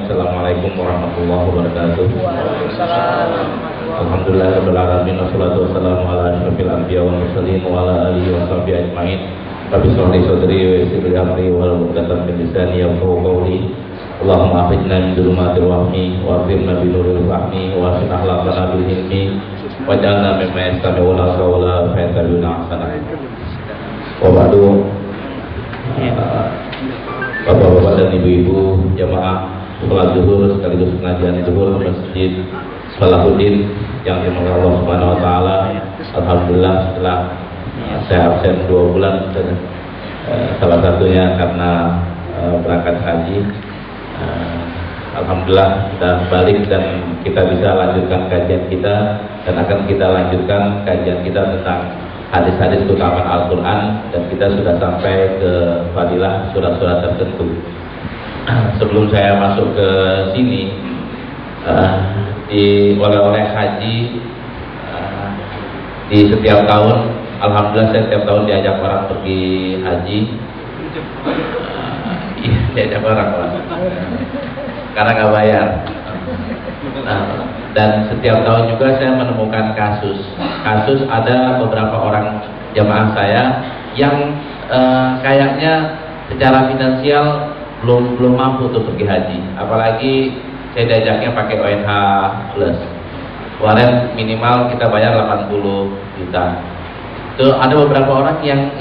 Assalamualaikum warahmatullahi wabarakatuh. Waalaikumsalam. Alhamdulillah rabbil alamin wassalatu wassalamu ala asyrofil anbiya wal mursalin wa ala alihi wa sahbihi ajmain. Rabbi shrah li sadri wa yassir li amri wahlul 'uqdatam min lisani yafqahu qawli. Allahumma akhrijna min dhulumatil wahmi wa akrimna bi nuril fahmi wa aslih akhlaqana bil hilmi waj'alna mimman yastami'una qawla fa yattabi'una ahsana. Wa ba'du. Bapak-bapak dan ibu-ibu jamaah sholat zuhur sekaligus pengajian zuhur Masjid Salahuddin yang dimuliakan Allah Subhanahu wa taala. Alhamdulillah setelah saya absen 2 bulan dan salah satunya karena berangkat haji. Alhamdulillah sudah balik dan kita bisa lanjutkan kajian kita, dan akan kita lanjutkan kajian kita tentang hadis-hadis keutamaan Al-Quran, dan kita sudah sampai ke fadilah surat-surat tertentu. Sebelum saya masuk ke sini, di oleh-oleh haji di setiap tahun, alhamdulillah saya setiap tahun diajak orang pergi haji. Diajak orang karena nggak bayar. Dan setiap tahun juga saya menemukan kasus ada beberapa orang jamaah saya yang kayaknya secara finansial belum mampu untuk pergi haji, apalagi saya diajaknya pakai ONH plus. Kemarin minimal kita bayar 80 juta. Itu ada beberapa orang yang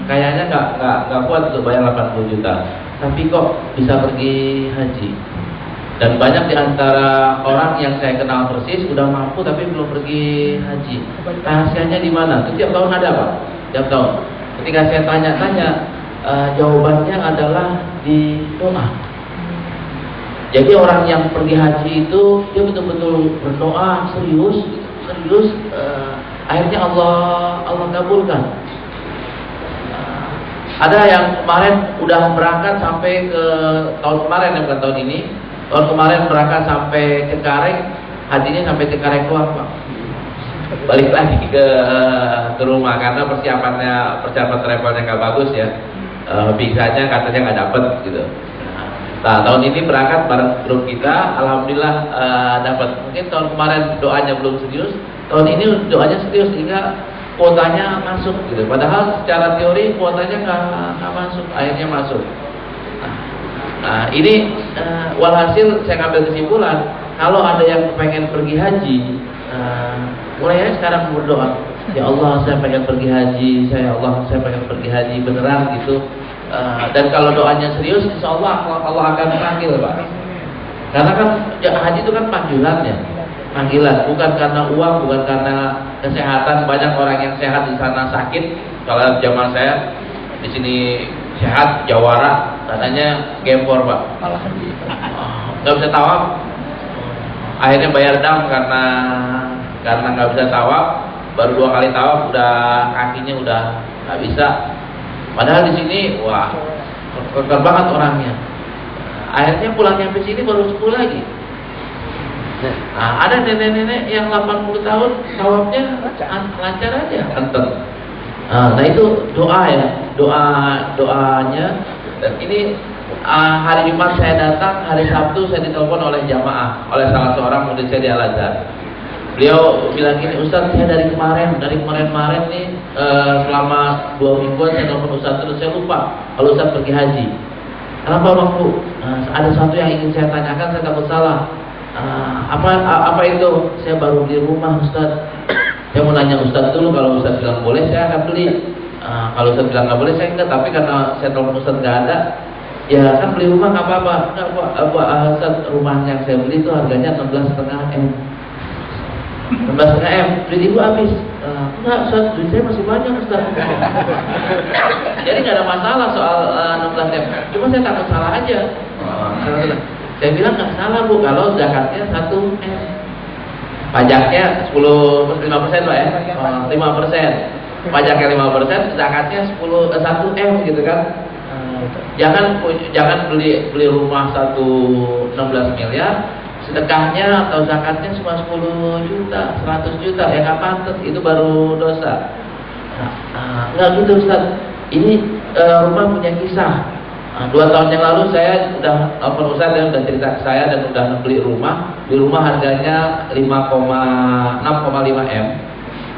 kayaknya nggak kuat untuk bayar 80 juta, tapi kok bisa pergi haji. Dan banyak di antara orang yang saya kenal persis udah mampu tapi belum pergi haji. Rahasianya di mana? Setiap tahun ada, Pak. Setiap tahun. Ketika saya tanya-tanya, jawabannya adalah di doa. Jadi orang yang pergi haji itu dia betul-betul berdoa serius, akhirnya Allah kabulkan. Ada yang kemarin udah berangkat sampai ke tahun kemarin, bukan tahun ini. Tahun kemarin berangkat sampai Cengkareng, hajinya sampai Cengkareng keluar, Pak. Balik lagi ke rumah karena persiapan travelnya nggak bagus ya. Visanya katanya nggak dapet gitu. Nah, tahun ini berangkat bareng grup kita, alhamdulillah dapat. Mungkin tahun kemarin doanya belum serius, tahun ini doanya serius sehingga kuotanya masuk gitu. Padahal secara teori kuotanya nggak masuk, akhirnya masuk. Nah, ini walhasil saya ngambil kesimpulan, kalau ada yang pengen pergi haji, mulai sekarang berdoa, ya Allah saya pengen pergi haji, saya pengen pergi haji beneran gitu. Dan kalau doanya serius, insya Allah akan panggil, Pak. Karena kan haji itu kan panggilan, bukan karena uang, bukan karena kesehatan. Banyak orang yang sehat di sana sakit. Kalau zaman saya di sini sehat, jawara, katanya gempor, Pak. Nggak bisa tawaf, akhirnya bayar dam karena nggak bisa tawaf. Baru 2 kali tawaf kakinya udah nggak bisa. Padahal di sini wah kotor banget orangnya. Akhirnya pulang nyampe sini baru sembuh lagi. Nah, ada nenek-nenek yang 80 tahun tawafnya lancar aja, kenteng. Nah itu doa ya, doanya. Dan ini hari Jumat saya datang, hari Sabtu saya ditelepon oleh jamaah, oleh salah seorang murid saya di Al-Azhar. Beliau bilang gini, Ustaz, saya dari kemarin nih selama 2 mingguan saya telepon Ustaz terus, saya lupa kalau Ustaz pergi haji. Kenapa waktu ada satu yang ingin saya tanyakan, saya takut salah. Apa itu? Saya baru beli rumah, Ustaz. Saya mau nanya Ustaz dulu, kalau Ustaz bilang boleh saya akan beli. Kalau Ustaz bilang nggak boleh saya enggak, tapi karena saya telepon Ustaz nggak ada, ya kan beli rumah nggak apa-apa. Ustaz, rumah yang saya beli itu harganya 16,5 M. 16,5 M, duit ibu habis. Enggak, Ustaz, duit saya masih banyak, Ustaz. Jadi nggak ada masalah soal 16 M. Cuma saya takut salah aja. Saya bilang nggak salah, Bu, kalau zakatnya 1 M. Pajaknya 5%, Pak ya? 5%. Pajaknya 5%, zakatnya 1 M gitu kan. Jangan beli rumah 16 miliar, sedekahnya atau zakatnya cuma 10 juta, 100 juta, ya nggak pantas, itu baru dosa. Nggak gitu, Ustaz. Ini rumah punya kisah. 2 tahun yang lalu saya udah telepon Ustaz dan udah cerita ke saya dan udah beli rumah. Di rumah harganya 6,5 M.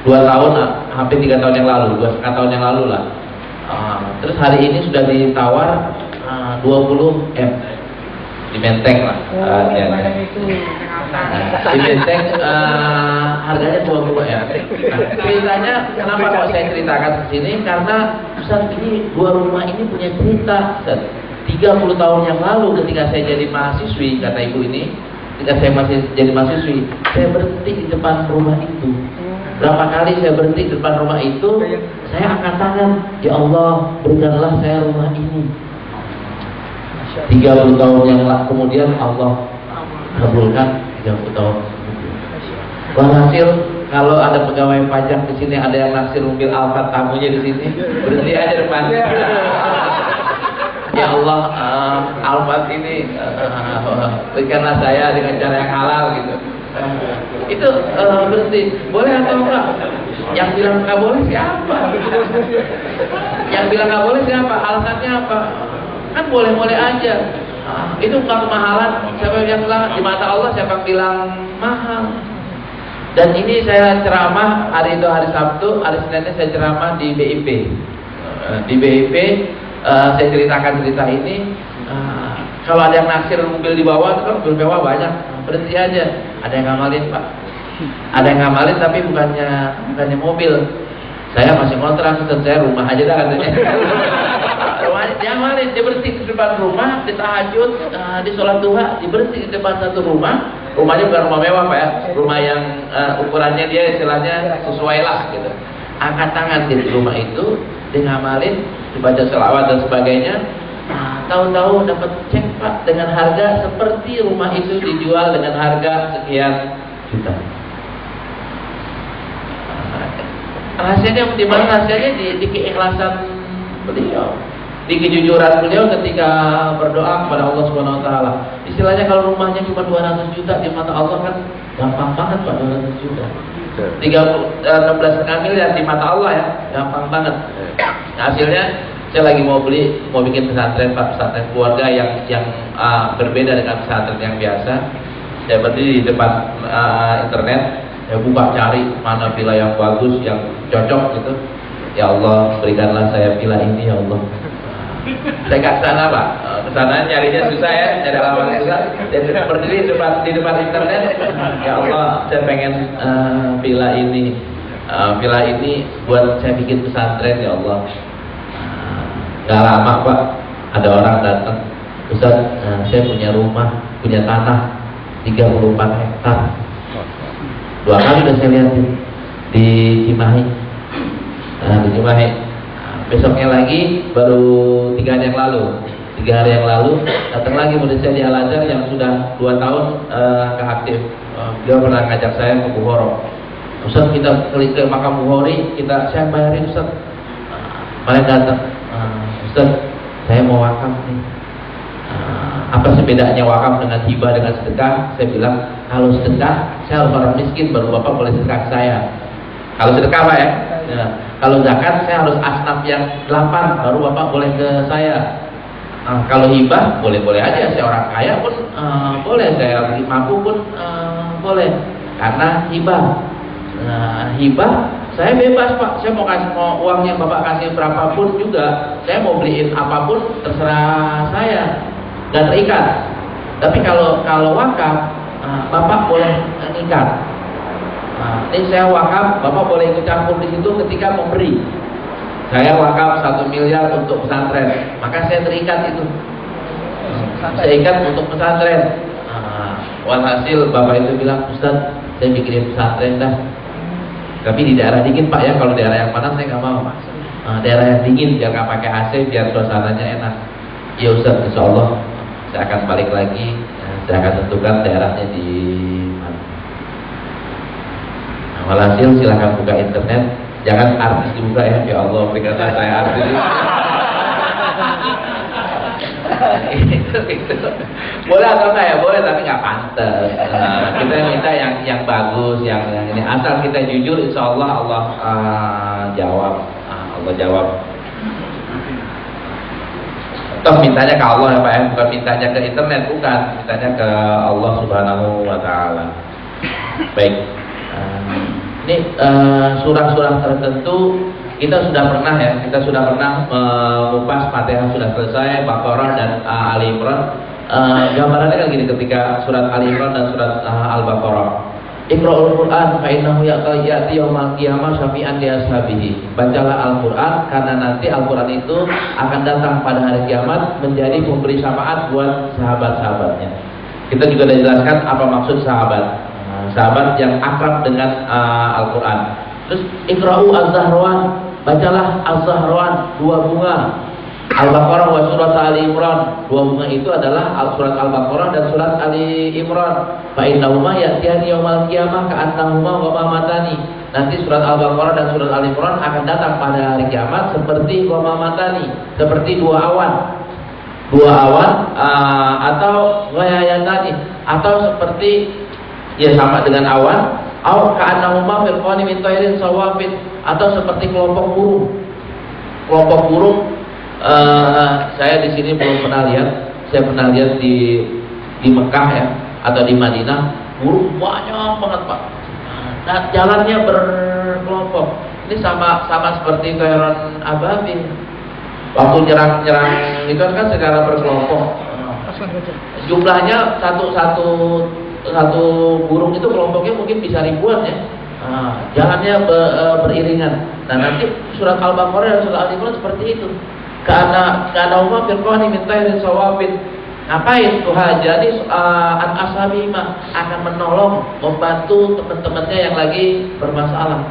2 tahun, hampir 3 tahun yang lalu, 2,5 tahun yang lalu lah. Terus hari ini sudah ditawar 20 M di Menteng lah. Di Menteng harganya 20 M. Ceritanya kenapa kok saya ceritakan di sini? Karena Ustaz, ini 2 rumah ini punya cerita. Ustaz, 30 tahun yang lalu ketika saya jadi mahasiswi, kata ibu ini, ketika saya masih jadi mahasiswi, saya berhenti di depan rumah itu. Berapa kali saya berhenti di depan rumah itu, saya angkat tangan, ya Allah, berikanlah saya rumah ini. 30 tahun yang kemudian Allah kabulkan 30 tahun. Walhasil kalau ada pegawai pajak di sini, ada yang naksir mobil Alphard tamunya di sini, berhenti aja depan. Ya Allah, Alphard ini berikanlah saya dengan cara yang halal gitu. Itu berhenti. Boleh atau enggak? Yang bilang nggak boleh siapa? Yang bilang nggak boleh siapa? Alasannya apa? Kan boleh-boleh aja. Itu bukan kemahalan. Siapa yang bilang di mata Allah? Siapa yang bilang mahal? Dan ini saya ceramah hari itu, hari Sabtu, hari Seninnya saya ceramah di BIP. Di BIP saya ceritakan cerita ini. Kalau ada yang naksir mobil di bawah, itu kan mobil mewah banyak, berhenti aja. Ada yang ngamalin Pak, ada yang ngamalin tapi bukannya mobil. Saya masih kontrak, saya rumah aja dah katanya. Dia ngamalin, dia berhenti di depan rumah, di tahajud, di sholat duha, dia berhenti di depan satu rumah. Rumahnya bukan rumah mewah Pak ya, rumah yang ukurannya dia istilahnya sesuai lah gitu. Angkat tangan di rumah itu, dia ngamalin, dibaca selawat dan sebagainya. Tahu-tahu dapat cek Pak dengan harga seperti rumah itu dijual dengan harga sekian juta. Rahasianya di mana? Rahasianya di keikhlasan beliau, di kejujuran beliau ketika berdoa kepada Allah Subhanahu Wa Taala. Istilahnya kalau rumahnya cuma 200 juta di mata Allah kan gampang banget Pak, 200 juta. 16,5 miliar di mata Allah ya, gampang banget. Hasilnya saya lagi mau bikin pesantren Pak, pesantren keluarga yang berbeda dengan pesantren yang biasa. Saya berdiri di depan internet, saya buka cari mana villa yang bagus, yang cocok gitu. Ya Allah, berikanlah saya villa ini ya Allah. Saya nggak kesana Pak, kesana nyarinya susah ya, nyari alamat susah. Jadi berdiri di depan internet, ya Allah, saya pengen villa ini, villa ini buat saya bikin pesantren ya Allah. Gak lama Pak, ada orang datang, Ustaz, saya punya rumah, punya tanah 34 hektar. 2 kali udah saya lihat di Cimahi. Di Cimahi. Besoknya lagi baru 3 hari yang lalu datang lagi murid saya di Al-Azhar yang sudah 2 tahun gak aktif. Dia pernah ngajak saya ke Bukhara. Ustaz, kita ke makam Bukhari, saya bayarin Ustaz. Mereka datang, Ustaz, saya mau wakaf nih. Apa sih bedanya wakaf dengan hibah dengan sedekah? Saya bilang, kalau sedekah saya harus orang miskin baru Bapak boleh sedekah ke saya. Kalau sedekah Pak ya. Kalau zakat saya harus asnaf yang 8 baru Bapak boleh ke saya. Kalau hibah boleh-boleh aja, saya orang kaya pun boleh, saya lagi mampu pun boleh. Karena hibah saya bebas Pak, saya mau uang yang Bapak kasih berapapun juga, saya mau beliin apapun terserah saya, dan terikat. Tapi kalau wakaf, Bapak boleh mengikat. Ini saya wakaf, Bapak boleh ikut campur di situ ketika memberi. Saya wakaf 1 miliar untuk pesantren, maka saya terikat itu. Saya ikat untuk pesantren. Walhasil Bapak itu bilang, Ustaz, saya bikin pesantren dah. Tapi di daerah dingin Pak ya, kalau daerah yang panas saya nggak mau. Daerah yang dingin biar nggak pakai AC, biar suasananya enak. Ya Ustaz, insya Allah saya akan balik lagi, saya akan tentukan daerahnya di mana. Walhasil silahkan buka internet, jangan artis dibuka ya. Ya Allah, berikanlah saya artis. Itu. Boleh atau enggak ya? Boleh, tapi nggak pantas. Kita minta yang bagus, yang ini. Asal kita jujur, insya Allah jawab. Allah jawab. mintanya ke Allah ya Pak ya, bukan mintanya ke internet, bukan, mintanya ke Allah Subhanahu wa Ta'ala. Baik, ini surah-surah tertentu kita sudah pernah mengupas. Fatihah sudah selesai, Baqarah dan Ali Imran. Gambarannya kan gini ketika surat Ali Imran dan surat Al-Baqarah. Iqra'ul Qur'an fa innahu ya'ti yaumal qiyamah syafi'an li ashabihi. Bacalah Al-Qur'an karena nanti Al-Qur'an itu akan datang pada hari kiamat menjadi pemberi syafaat buat sahabat-sahabatnya. Kita juga sudah jelaskan apa maksud sahabat. Sahabat yang akrab dengan Al-Qur'an. Terus Iqra'u Az-Zahrawan, bacalah Az-Zahrawan, dua bunga. Al-Baqarah wa surat Ali Imran. Dua bunga itu adalah surat Al-Baqarah dan surat Ali Imran. Fa innahuma ya'tiyani yaumal qiyamah ka'annahuma ghamamatani. Nanti surat Al-Baqarah dan surat Ali Imran akan datang pada hari kiamat seperti ghamamatani, seperti dua awan. Dua awan atau ghayayatani, atau seperti ya sama dengan awan, au ka'annahuma fil qani min tayrin sawafin, atau seperti kelompok burung. Kelompok burung saya di sini belum pernah lihat. Saya pernah lihat di Mekah ya, atau di Madinah, burung banyak banget Pak. Nah, jalannya berkelompok. Ini sama seperti toiron ababil. Waktu nyerang itu kan secara berkelompok. Jumlahnya satu burung itu kelompoknya mungkin bisa ribuan ya. Jalannya beriringan. Nah, nanti surat Al-Baqarah dan surat Al-Imran seperti itu. Karena umat firqani min tayrin sawafin. Ngapain Tuhan? Jadi an-ashabima akan menolong, membantu teman-temannya yang lagi bermasalah.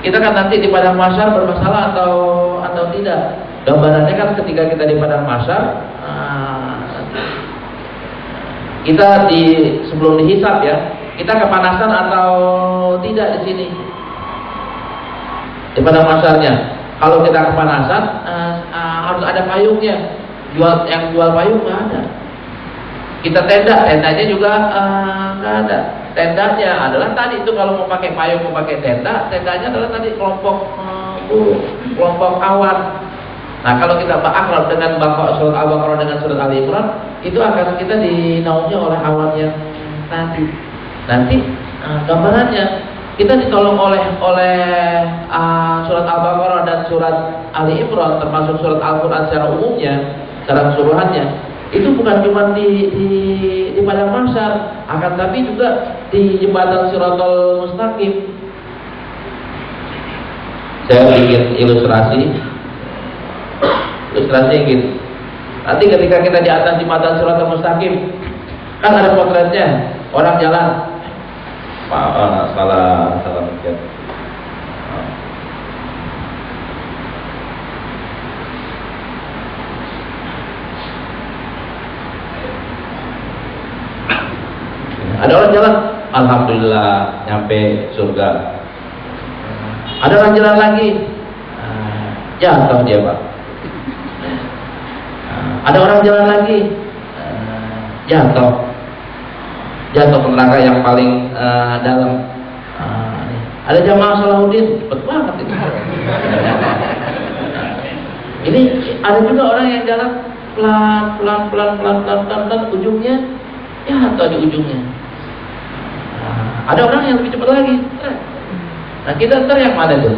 Kita kan nanti di padang mahsyar bermasalah atau tidak. Gambarannya kan ketika kita di padang mahsyar, kita sebelum dihisab ya, kita kepanasan atau tidak di sini di padang mahsyarnya. Kalau kita kepanasan, harus ada payungnya. Yang jual payung nggak ada. Kita tendanya juga nggak ada. Tendanya adalah tadi itu kalau mau pakai payung, mau pakai tendanya adalah tadi kelompok awan. Nah, kalau kita akrab dengan surat Al-Baqarah dengan surat Ali Imran, itu akan kita dinaungi oleh awan yang nanti gambarannya. Kita ditolong oleh surat Al-Baqarah dan surat Ali Imran, termasuk surat Al-Quran secara umumnya, secara keseluruhannya. Itu bukan cuma di padang mahsyar, akan tapi juga di jembatan Shiratal Mustaqim. Saya bikin ilustrasi yang gitu. Nanti ketika kita di atas jembatan Shiratal Mustaqim, kan ada potretnya orang jalan. Salah mikir. Ada orang jalan, alhamdulillah nyampe surga. Ada orang jalan lagi, jatuh dia Pak. Ada orang jalan lagi, jatuh ke neraka yang paling dalam. Ada jamaah Salahuddin, cepet banget itu. Ini ada juga orang yang jalan pelan, ujungnya jatuh di ujungnya. Ada orang yang lebih cepat lagi. Nah, kita ntar yang mana tuh?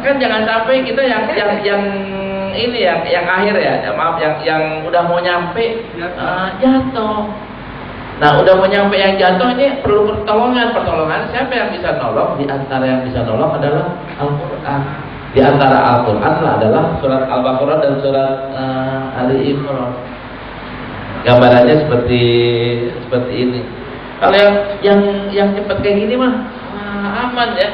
Kan jangan sampai kita yang ini yang akhir ya, maaf yang udah mau nyampe jatuh. Nah, udah mau nyampe yang jatuh ini perlu pertolongan. Siapa yang bisa nolong? Di antara yang bisa nolong adalah Al-Qur'an. Di antara Al-Qur'an adalah surat Al-Baqarah dan surat Ali Imran. Gambarannya seperti ini. Kalau yang cepat kayak gini mah aman ya.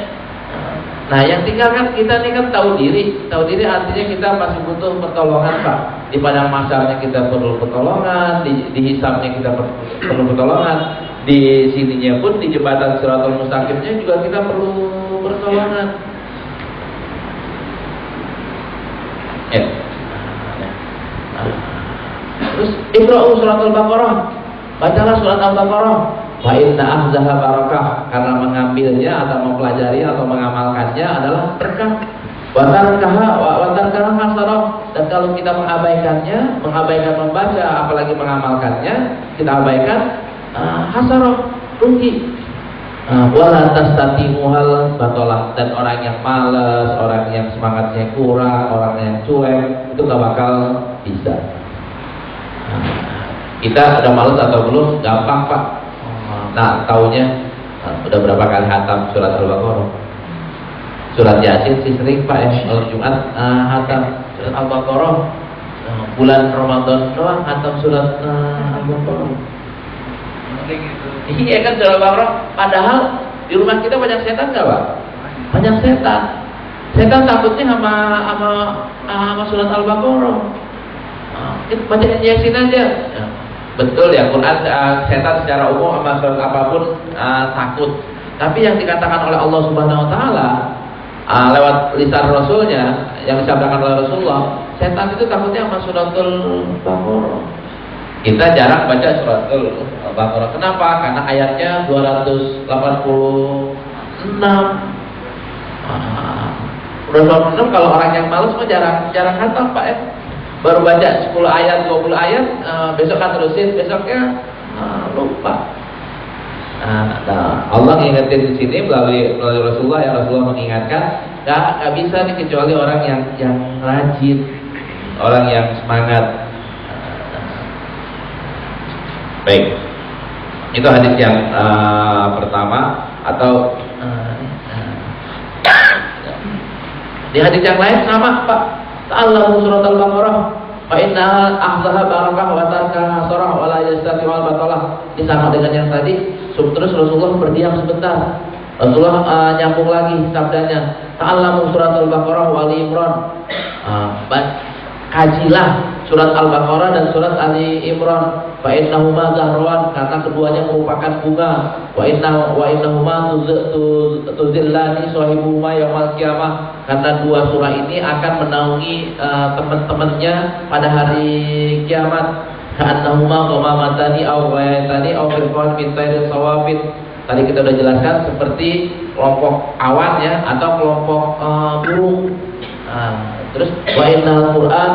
Nah, yang tinggal kan kita nih kan tahu diri artinya kita masih butuh pertolongan Pak. Di padang mahsyarnya kita perlu pertolongan, di hisabnya kita perlu pertolongan, di sininya pun di jembatan Shiratal Mustaqimnya juga kita perlu pertolongan. Ya. Terus Iqra'u surat Al-Baqarah, bacalah surat Al-Baqarah. Wa inna ahzaha barakah, karena mengambilnya atau mempelajari atau mengamalkannya adalah berkah. Watarkaha hasarah, dan kalau kita mengabaikannya, mengabaikan membaca, apalagi mengamalkannya, kita abaikan, hasarah, rugi. Wala tastatimuhal batolah, dan orang yang malas, orang yang semangatnya kurang, orang yang cuek, itu gak bakal bisa. Kita udah malas atau belum? Gampang Pak. Nah, taunya udah berapa kali hatam surat Al-Baqarah? Surat Yasin sih sering Pak ya, kalau Jumat hatam surat Al-Baqarah. Bulan Ramadan doang hatam surat Al-Baqarah. Iya kan surat Al-Baqarah. Padahal di rumah kita banyak setan nggak Pak? Banyak setan. Setan takutnya sama surat Al-Baqarah. Baca Yasin aja. Ya. Betul ya, Quran setan secara umum sama surat apapun takut. Tapi yang dikatakan oleh Allah Subhanahu Wa Taala lewat lisan Rasulnya, yang disabdakan oleh Rasulullah, setan itu takutnya sama suratul Baqarah. Kita jarang baca suratul Baqarah. Kenapa? Karena ayatnya 286. 286 kalau orang yang malas mah jarang hafal Pak ya. Baru baca 10 ayat, 20 ayat, besok kan terusin, besoknya lupa. Nah, Allah mengingatkan di sini melalui Rasulullah, yang Rasulullah mengingatkan, nggak bisa nih kecuali orang yang rajin, orang yang semangat. Baik, itu hadis yang pertama. Atau di hadis yang lain sama Pak, ta'allamu surat Al-Baqarah fa inna ahzaha barakah wa tarkaha hasarah wa la yastati wal batalah. Sama dengan yang tadi. Terus Rasulullah berdiam sebentar. Rasulullah nyambung lagi sabdanya, ta'allamu surat Al-Baqarah wa Ali Imran. Kajilah surat Al-Baqarah dan surat Ali Imran. Fa innahuma zahrawan, karena keduanya merupakan bunga. Wa innahuma tuzillani sahibuhuma yaumil qiyamah, karena dua surah ini akan menaungi teman-temannya pada hari kiamat. Ka'annahuma qamamatani aw ghayatani aw firqan min tayrin sawafin. Tadi kita sudah jelaskan seperti kelompok awan ya, atau kelompok burung. Terus wa innal Qur'an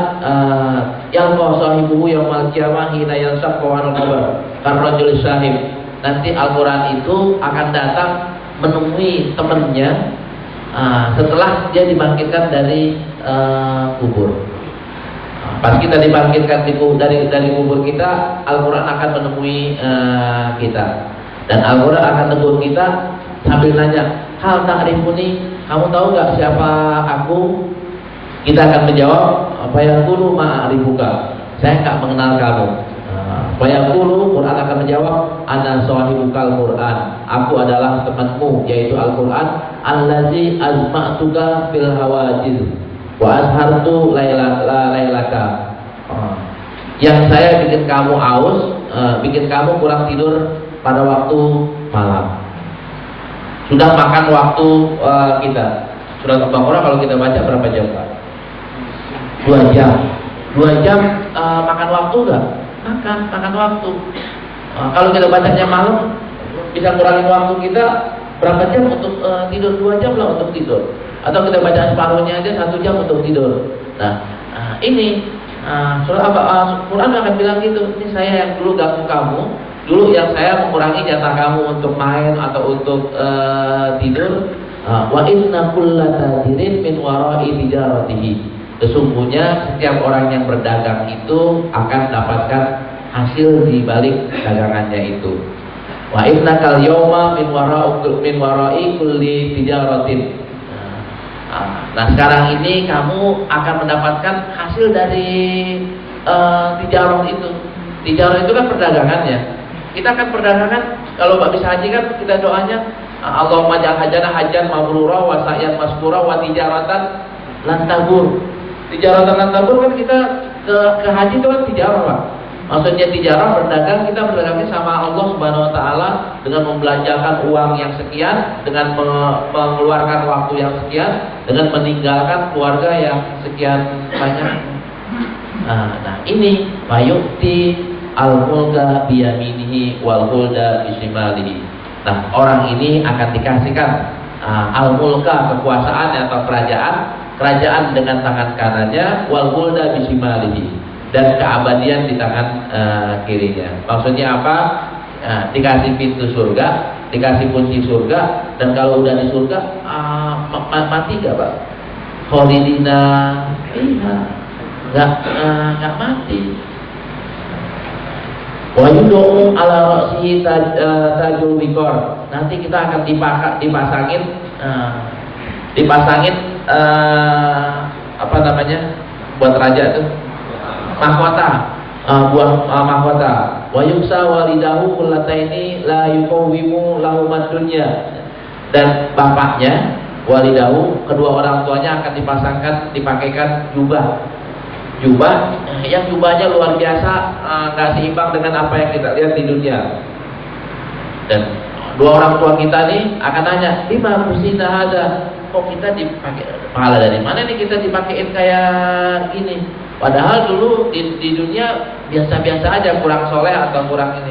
yalqa sahibuhu yaumal qiyamah hina yansaqu anil qabr karrajul syahib. Nanti Al-Qur'an itu akan datang menemui temannya setelah dia dibangkitkan dari kubur. Pas kita dibangkitkan dari kubur kita, Al-Qur'an akan menemui kita. Dan Al-Qur'an akan tegur kita sambil nanya, hal ta'rifuni, kamu tahu nggak siapa aku? Kita akan menjawab, fayaqulu ma'arifuka, saya nggak mengenal kamu. Fayaqulu, Quran akan menjawab, ana sahibukal Quran, aku adalah temanmu, yaitu Al-Quran. Allazi azma'tuka fil hawajiz wa azhartu lailaka. Yang saya bikin kamu aus, bikin kamu kurang tidur pada waktu malam. Sudah makan waktu kita. Surat Al-Baqarah kalau kita baca berapa jam Pak? 2 jam. 2 jam makan waktu enggak? Makan waktu. Kalau kita bacanya malam, bisa kurangin waktu kita berapa jam untuk tidur? 2 jam lah untuk tidur. Atau kita baca separuhnya aja 1 jam untuk tidur. Nah, ini surah Quran akan bilang gitu. Ini saya yang dulu ganggu kamu, dulu yang saya mengurangi jatah kamu untuk main atau untuk tidur. Wa inna kullatadirin min wara'i tijaratihi. Sesungguhnya setiap orang yang berdagang itu akan dapatkan hasil di balik dagangannya itu. Wa innakal yawma min wara'i kulli tijaratin. Nah, sekarang ini kamu akan mendapatkan hasil dari tijarah itu. Tijarah itu kan perdagangannya. Kita akan perdagangan, kalau bisa haji kan kita doanya, Allahumma ja'al hajjana hajjan mabrura wa sa'yan maskura wa tijaratan lan tabur. Tijaratan lan tabur kan kita ke haji itu kan tijarah Pak. Maksudnya tijarah, berdagang, kita berdagangnya sama Allah Subhanahu Wa Taala dengan membelanjakan uang yang sekian, dengan mengeluarkan waktu yang sekian, dengan meninggalkan keluarga yang sekian banyak. Nah ini mayukti al-mulka biyaminihi wal hulda bisimalihi. Nah, orang ini akan dikasihkan al-mulka, kekuasaan atau kerajaan kerajaan dengan tangan kanannya, wal khulda bisimalihi, dan keabadian di tangan kirinya. Maksudnya apa? Dikasih pintu surga, dikasih kunci surga, dan kalau udah di surga mati gak Pak? Kholidina fiha, nggak mati. Wa yud'u ala ra'sihi tajul wikor. Nanti kita akan dipasangin apa namanya, buat raja tuh, mahkota, buah mahkota. Wa yuksa walidahu kullataini la yuqawimu lahumad dunya. Dan bapaknya, walidahu, kedua orang tuanya akan dipakaikan jubah yang jubahnya luar biasa, nggak seimbang dengan apa yang kita lihat di dunia. Dan dua orang tua kita nih akan nanya, lima kusina ada, kok kita dipakai pahala dari mana nih kita dipakein kayak gini? Padahal dulu di dunia biasa-biasa aja, kurang soleh atau kurang ini.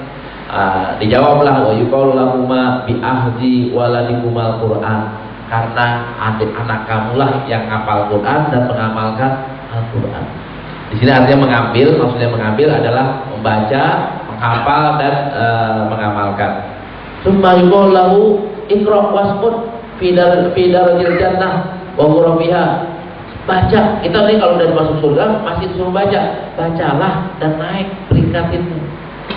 Dijawablah, wa yuqalu lahuma bi ahdi waladikumal Qur'an, karena anak kamulah yang hafal Quran dan mengamalkan Al-Quran. Di sini artinya mengambil, maksudnya mengambil adalah membaca, menghafal dan mengamalkan. Summa yuqalu lahu iqra wasqut fi darajil jannah wa ghurafiha. Baca, kita nih kalau udah masuk surga masih disuruh bacalah dan naik peringkatinmu.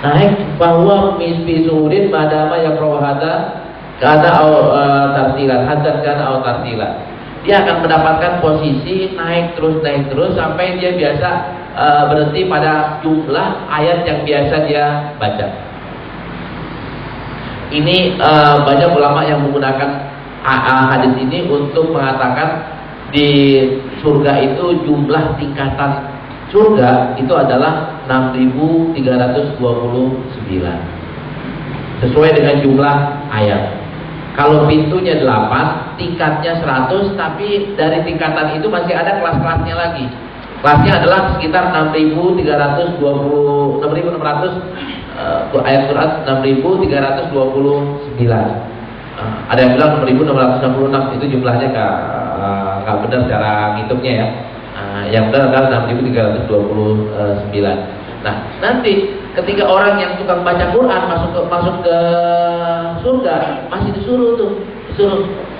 Naik bahwa misbi surin madama yang rohada karena tartilan, hadat karena tartilan. Dia akan mendapatkan posisi naik terus sampai dia biasa berhenti pada jumlah ayat yang biasa dia baca. Ini banyak ulama yang menggunakan hadis ini untuk mengatakan di surga itu jumlah tingkatan surga itu adalah 6.329 sesuai dengan jumlah ayat. Kalau pintunya 8, tingkatnya 100, tapi dari tingkatan itu masih ada kelas-kelasnya lagi. Kelasnya adalah sekitar 6.600 ayat Quran 6.329. Ada yang bilang 6.666, itu jumlahnya nggak benar cara ngitungnya ya. Yang benar adalah 6.329. Nah, nanti ketika orang yang tukang baca Quran masuk ke surga, masih disuruh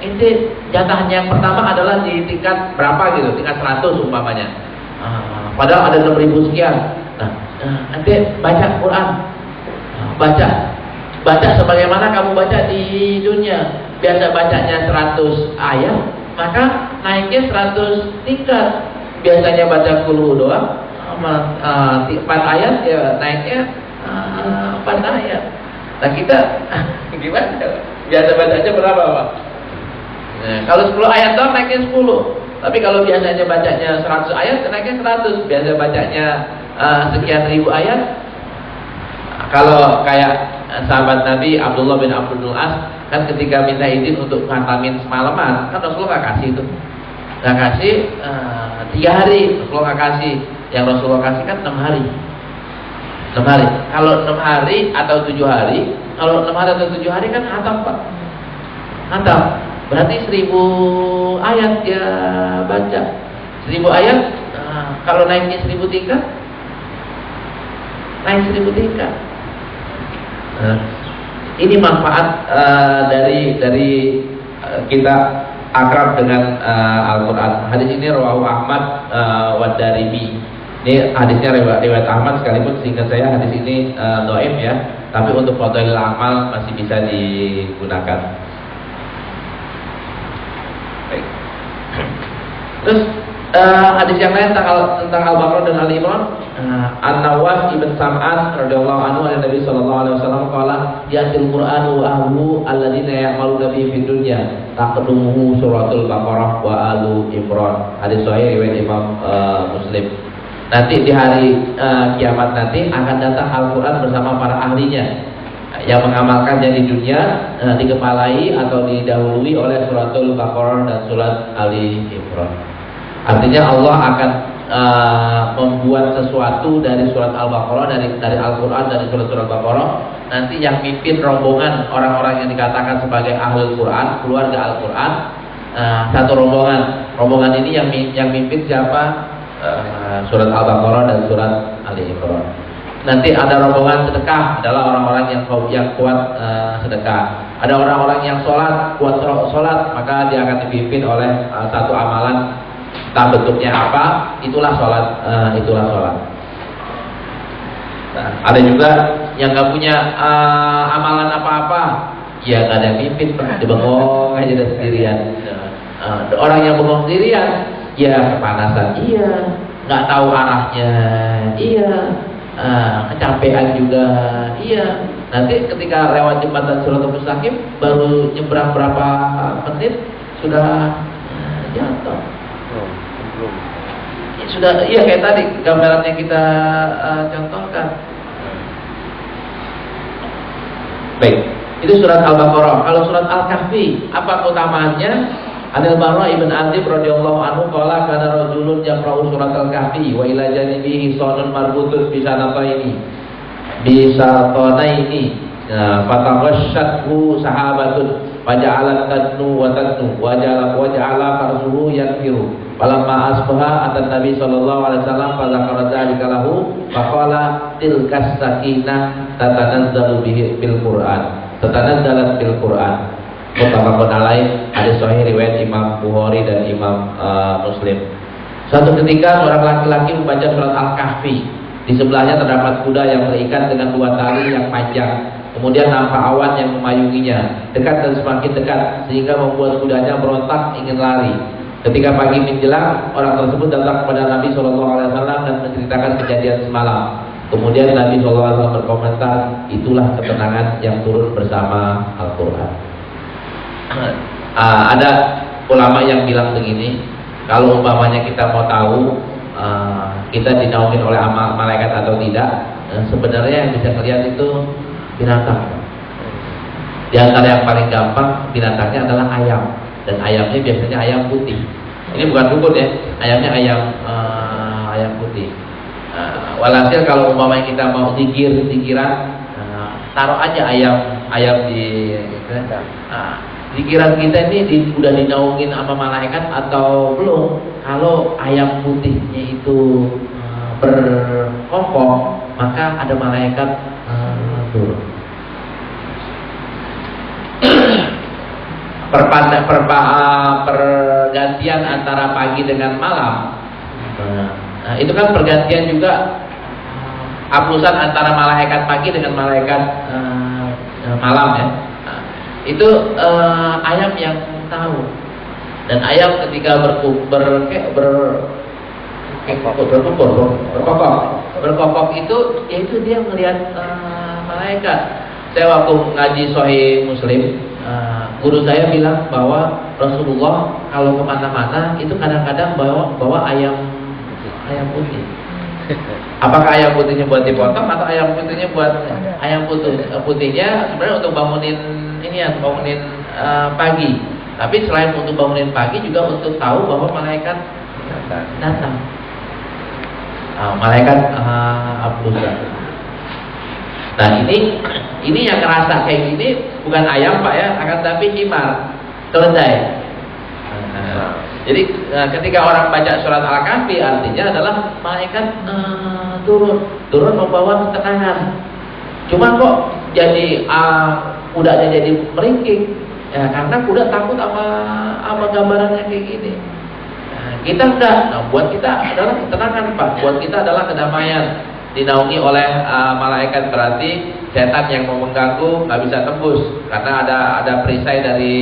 inti jatahnya yang pertama adalah di tingkat berapa gitu, tingkat 100 umpamanya. Padahal ada 6.000 sekian. Nah, nanti baca Quran, baca sebagaimana kamu baca di dunia. Biasa bacanya 100 ayat, maka naiknya 100 tingkat. Biasanya baca qul doang, 4 ayat ya naiknya 4 ayat. Nah kita gimana? Biasa bacanya berapa Pak? Nah, kalau 10 ayat doang naiknya 10. Tapi kalau biasanya bacanya 100 ayat naiknya 100. Biasa bacanya sekian ribu ayat. Kalau kayak sahabat Nabi Abdullah bin Abdul As, kan ketika minta izin untuk ngatamin semalaman, kan Rasulullah gak kasih itu. Gak kasih 3 hari, Rasulullah gak kasih. Yang Rasulullah kasih kan 6 hari. 6 hari. Kalau 6 hari atau 7 hari, kalau 6 hari atau 7 hari kan hatam Pak. Hatam. Berarti 1000 ayat dia baca. 1000 ayat, kalau naiknya 1000 tingkat, naik 1000 tingkat. Ini manfaat dari kita akrab dengan Al-Quran. Hadis ini rawahu Ahmad wa Darimi. Ini hadisnya riwayat Ahmad, sekalipun seingat saya hadis ini dhaif ya, tapi untuk fadhail amal masih bisa digunakan. Baik. Terus hadis yang lain tentang Al-Baqarah dan Al-Imran, An-Nawas ibn Sam'an radhiyallahu anhu dari Nabi sallallahu alaihi wasallam qala yatil Qur'anu wa ahlu alladziina ya'maluna bihi fid dunya taqdumuhu suratul Baqarah wa alu Imran. Hadis sahih riwayat Imam Muslim. Nanti di hari kiamat nanti akan datang Al-Qur'an bersama para ahlinya yang mengamalkannya di dunia, dikepalai atau didahului oleh suratul Baqarah dan surat Ali Imran. Artinya Allah akan membuat sesuatu dari surat Al-Baqarah, dari Al-Quran, dari surat-surat Baqarah. Nanti yang mimpin rombongan orang-orang yang dikatakan sebagai ahlul Quran, keluarga Al-Quran, satu rombongan. Rombongan ini yang mimpin siapa? Surat Al-Baqarah dan surat Ali Imran. Nanti ada rombongan sedekah, adalah orang-orang yang kuat sedekah. Ada orang-orang yang sholat, kuat sholat, maka dia akan dipimpin oleh satu amalan, entah bentuknya apa, itulah sholat. Nah, ada juga yang nggak punya amalan apa-apa, ya nggak ada yang pimpin, dibengong aja dan sendirian. Orang yang bengong sendirian, ya kepanasan, iya, nggak tahu arahnya, iya. Kecapean juga, iya. Nanti ketika lewat jembatan Siratal Mustaqim baru nyebrang berapa menit sudah jatuh. Sudah, iya kayak tadi gambaran yang kita contohkan. Baik, itu surat Al-Baqarah. Kalau surat Al-Kahfi, apa keutamaannya? Anil Barra ibn Azib radhiyallahu anhu qala kana rajulun yaqra'u surat Al-Kahfi wa ila janibihi sanun marbutun bi sanataini fataghasyathu sahabatun faja'alat tadnu wa ja'ala farsuhu yanfiru falamma asbaha atan nabi sallallahu alaihi wasallam fa zakara dzalika lahu faqala tilkas sakinah tatanazzalu bil Qur'an muttafaqun alaih. Hadis sahih riwayat Imam Bukhari dan Imam Muslim. Suatu ketika seorang laki-laki membaca surat Al-Kahfi. Di sebelahnya terdapat kuda yang terikat dengan 2 tali yang panjang. Kemudian nampak awan yang memayunginya, dekat dan semakin dekat, sehingga membuat kudanya berontak ingin lari. Ketika pagi menjelang, orang tersebut datang kepada Nabi SAW dan menceritakan kejadian semalam. Kemudian Nabi SAW berkomentar, itulah ketenangan yang turun bersama Al-Quran. Ada ulama yang bilang begini, kalau umpamanya kita mau tahu kita dinaungin oleh malaikat atau tidak, sebenarnya yang bisa melihat itu binatang. Di antara yang paling gampang binatangnya adalah ayam, dan ayamnya biasanya ayam putih. Ini bukan dukun ya, ayamnya ayam putih. Walhasil kalau umpamanya kita mau zikiran, taruh aja ayam di pikiran kita ini udah dinaungin sama malaikat atau belum. Kalau ayam putihnya itu berkokok, maka ada malaikat turun. Pergantian antara pagi dengan malam, itu kan pergantian juga, aplusan antara malaikat pagi dengan malaikat malam ya. Itu ayam yang tahu. Dan ayam ketika berkokok itu, yaitu dia melihat malaikat. Saya waktu ngaji Sahih Muslim, guru saya bilang bahwa Rasulullah kalau kemana-mana itu kadang-kadang bawa ayam putih. Apakah ayam putihnya buat dipotong atau ayam putihnya buat putihnya sebenarnya untuk bangunin pagi. Tapi selain untuk bangunin pagi juga untuk tahu bahwa malaikat datang. Malaikat Abdusa. Nah ini yang ngerasa kayak gini bukan ayam Pak ya, akan tapi himar, keledai. Jadi ketika orang baca surat Al-Kahfi artinya adalah malaikat turun membawa ketenangan. Cuma kok jadi kudanya jadi meringkik ya, karena kuda takut sama gambarannya kayak gini. Kita enggak. Nah, buat kita adalah ketenangan Pak, buat kita adalah kedamaian. Dinaungi oleh malaikat, berarti setan yang mau mengganggu nggak bisa tembus karena ada perisai dari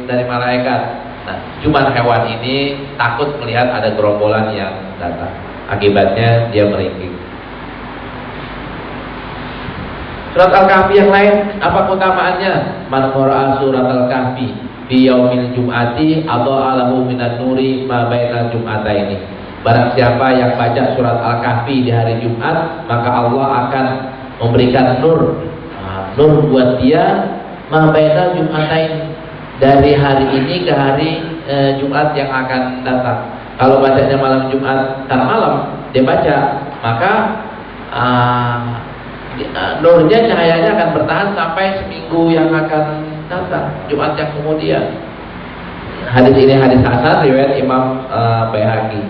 malaikat. Nah, cuman hewan ini takut melihat ada gerombolan yang datang. Akibatnya dia meringkik. Surat Al-Kahfi yang lain, apa keutamaannya? Man qara'a surat Al-Kahfi fi yaumil jum'ati adha'a lahu minan nuri ma bainal jum'ataini. Barang siapa yang baca surat Al-Kahfi di hari Jumat, maka Allah akan memberikan nur buat dia ma bainal jum'ataini, dari hari ini ke hari Jumat yang akan datang. Kalau bacanya malam Jumat tar malam dia baca, maka nurnya, cahayanya akan bertahan sampai seminggu yang akan datang, Jumat yang kemudian. Hadis ini hadis hasan riwayat Imam Baihaqi.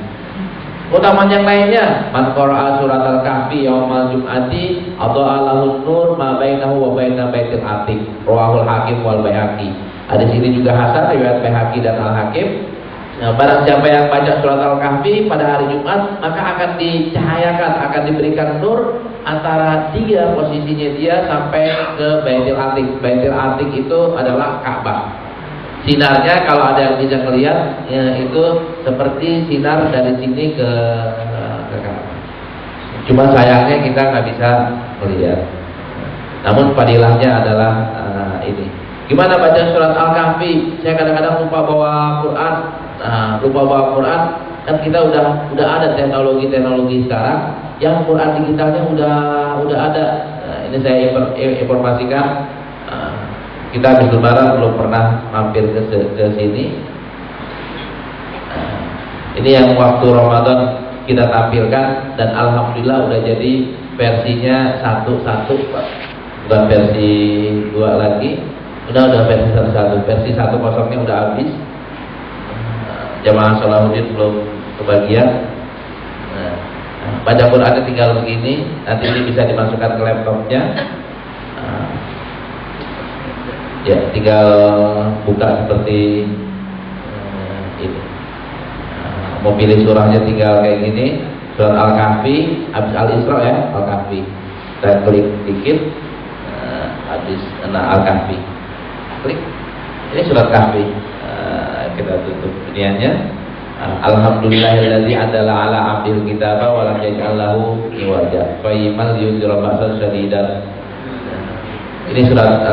Utamaan yang lainnya, man qara'a surat al-kahfi yaumal jum'ati adha'a lahu nur ma bainahu wa baina baitil atiq. Rawahul Hakim wal Baihaqi. Hadis ini juga hasan riwayat Baihaqi dan Al-Hakim. Nah, barang siapa yang baca surat Al-Kahfi pada hari Jumat, maka akan dicahayakan, akan diberikan nur antara dia posisinya dia sampai ke Baitul Atiq. Baitul Atiq itu adalah Ka'bah. Sinarnya kalau ada yang bisa melihat ya, itu seperti sinar dari sini ke Ka'bah. Cuma sayangnya kita nggak bisa melihat. Namun fadilahnya adalah ini. Gimana baca surat Al-Kahfi? Saya kadang-kadang lupa bawa Quran. Lupa bawa Quran, kan kita udah ada teknologi sekarang yang Quran digitalnya udah ada. Ini saya informasikan, kita habis lebaran belum pernah mampir ke sini. Ini yang waktu Ramadan kita tampilkan dan alhamdulillah udah jadi versinya 1.1, bukan versi 2 lagi. Udah versi 1.1, versi 1.0-nya udah habis. Jamaah Salahuddin belum kebagian. Baca Qurannya tinggal begini, nanti ini bisa dimasukkan ke laptopnya. Ya, tinggal buka seperti ini. Mau pilih surahnya tinggal kayak gini, surat Al-Kahfi, habis Al-Isra ya, Al-Kahfi. Kita klik dikit, habis Al-Kahfi. Klik, ini surat Kahfi. Kita tutup iniannya. Alhamdulillahilladzi adzala ala 'abdil kitaba wa lam yaj'al lahu iwaja. Qayyimal yunzira ba'san syadidan. Ini surat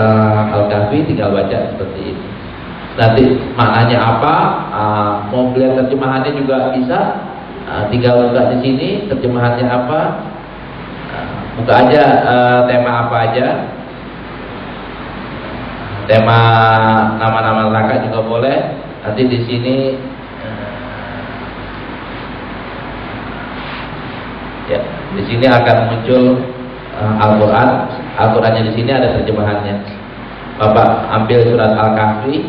Al-Kahfi, tinggal baca seperti ini. Nanti maknanya apa? Mau lihat terjemahannya juga bisa. Tinggal buka di sini terjemahannya apa. Buka aja tema apa aja. Tema nama-nama neraka juga boleh. Nanti di sini ya, di sini akan muncul Al-Qur'an. Al-Qur'annya di sini ada terjemahannya. Bapak ambil surat Al-Kahfi.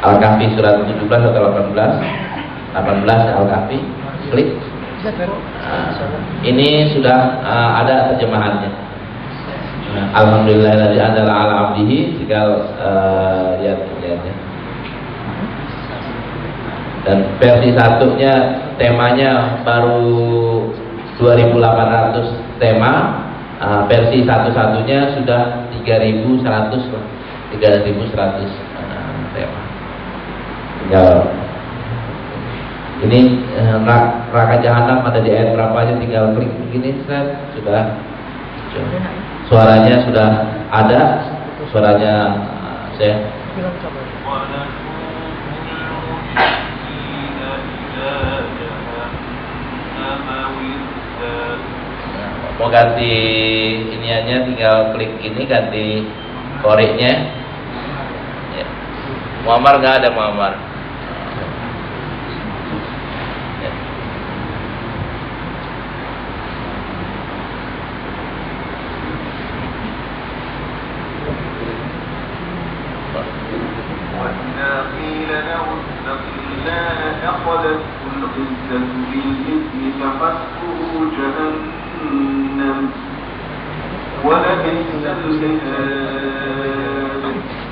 Al-Kahfi surat 17 atau 18? 18 Al-Kahfi. Klik. Ini sudah ada terjemahannya. Alhamdulillah adalah ala abdihi. Tinggal lihatnya. Dan versi satunya temanya baru 2.800 tema. Versi satu-satunya sudah 3.100 tema. Tinggal ini neraka jahanam ada di ayat berapa aja, tinggal klik begini sudah. Suaranya sudah ada. Suaranya saya mau ganti iniannya, tinggal klik ini ganti koreknya ya. Muammar nggak ada Muammar ya.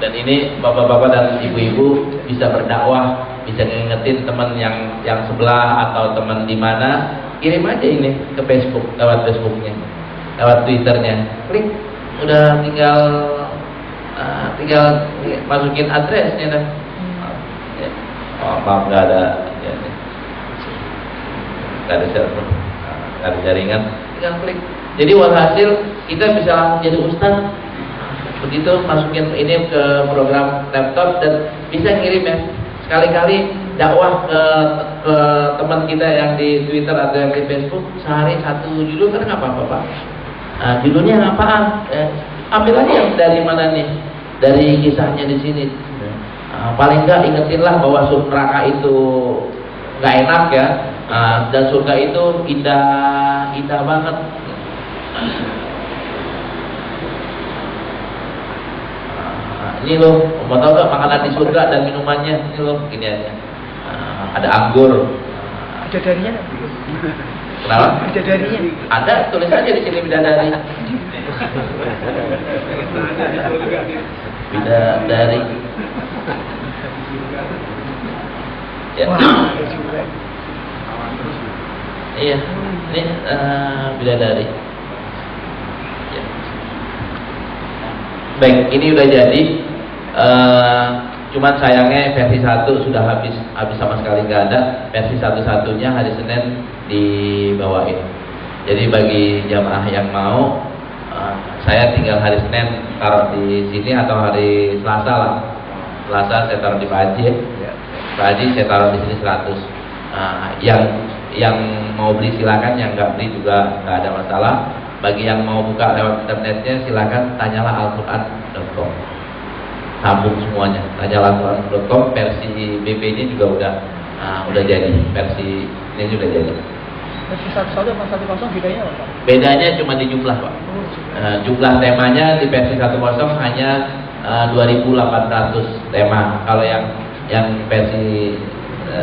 Dan ini bapak-bapak dan ibu-ibu bisa berdakwah, bisa ngingetin teman yang sebelah atau teman di mana, kirim aja ini ke Facebook, lewat Facebooknya, lewat Twitternya, klik, udah tinggal masukin adresnya dah. Oh, maaf nggak ada, ya, nggak ada server, nggak ada jaringan, tinggal klik. Jadi walhasil kita bisa langsung jadi ustaz. Begitu masukin ini ke program laptop dan bisa ngirim ya. Sekali-kali dakwah ke teman kita yang di Twitter atau yang di Facebook, sehari 1 judul kan nggak apa-apa Pak. Nah, judulnya apaan? Ambil aja yang dari mana nih? Dari kisahnya di sini. Paling nggak ingetinlah bahwa neraka itu nggak enak ya, dan surga itu indah banget. Ini loh, mau tahu nggak makanan di surga dan minumannya? Ini loh, gini aja. Ada anggur. Bidadarinya? Kenapa? Bidadarinya? Ada, tulis aja di sini bidadari. Bidadari. Ya. Iya, ini bidadari. Ya. Baik, ini udah jadi. Cuman sayangnya versi 1 sudah habis sama sekali nggak ada. Versi satu-satunya hari Senin dibawain. Jadi bagi jamaah yang mau, saya tinggal hari Senin taruh di sini atau hari Selasa lah. Selasa saya taruh di Pak Haji ya. Pak Haji saya taruh di sini 100. Yang mau beli silakan, yang nggak beli juga nggak ada masalah. Bagi yang mau buka lewat internetnya silakan tanyalah alquran.com. Sambung semuanya. Tanyalah alquran.com. Versi BP-nya juga udah jadi. Versi ini sudah jadi. Versi 1.1 sama 1.0 bedanya apa, Pak? Bedanya cuma di jumlah, Pak. Jumlah temanya di versi 1.0 hanya 2.800 tema. Kalau yang versi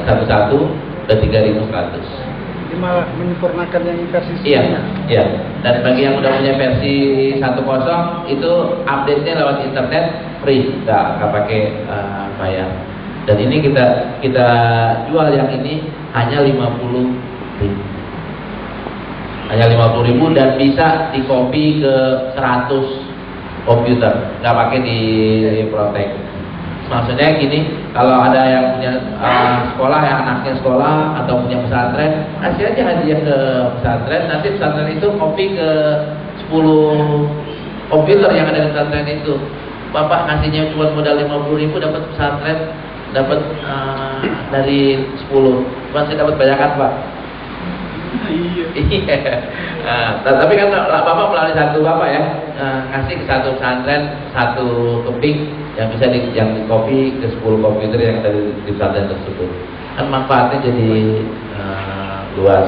1.1 udah 3.100. Jadi malah menyempurnakan yang versi sebelumnya. Iya. Dan bagi yang udah punya versi 1.0 itu update-nya lewat internet free, nggak pakai bayar. Dan ini kita jual yang ini hanya 50.000. Hanya 50.000 dan bisa di copy ke 100 komputer, nggak pakai di protect. Maksudnya gini, kalau ada yang punya sekolah, yang anaknya sekolah atau punya pesantren, kasih aja hadiah ke pesantren. Nanti pesantren itu copy ke 10 komputer yang ada di pesantren itu. Bapak ngasihnya cuma modal 50.000, dapat pesantren, dapat dari 10. Masih dapat banyakan, Pak. Iya. Tapi kan Bapak melalui satu Bapak ya, kasih ke satu pesantren, satu keping yang bisa yang di copy ke 10 komputer yang ada di pesantren tersebut. Kan manfaatnya jadi luas.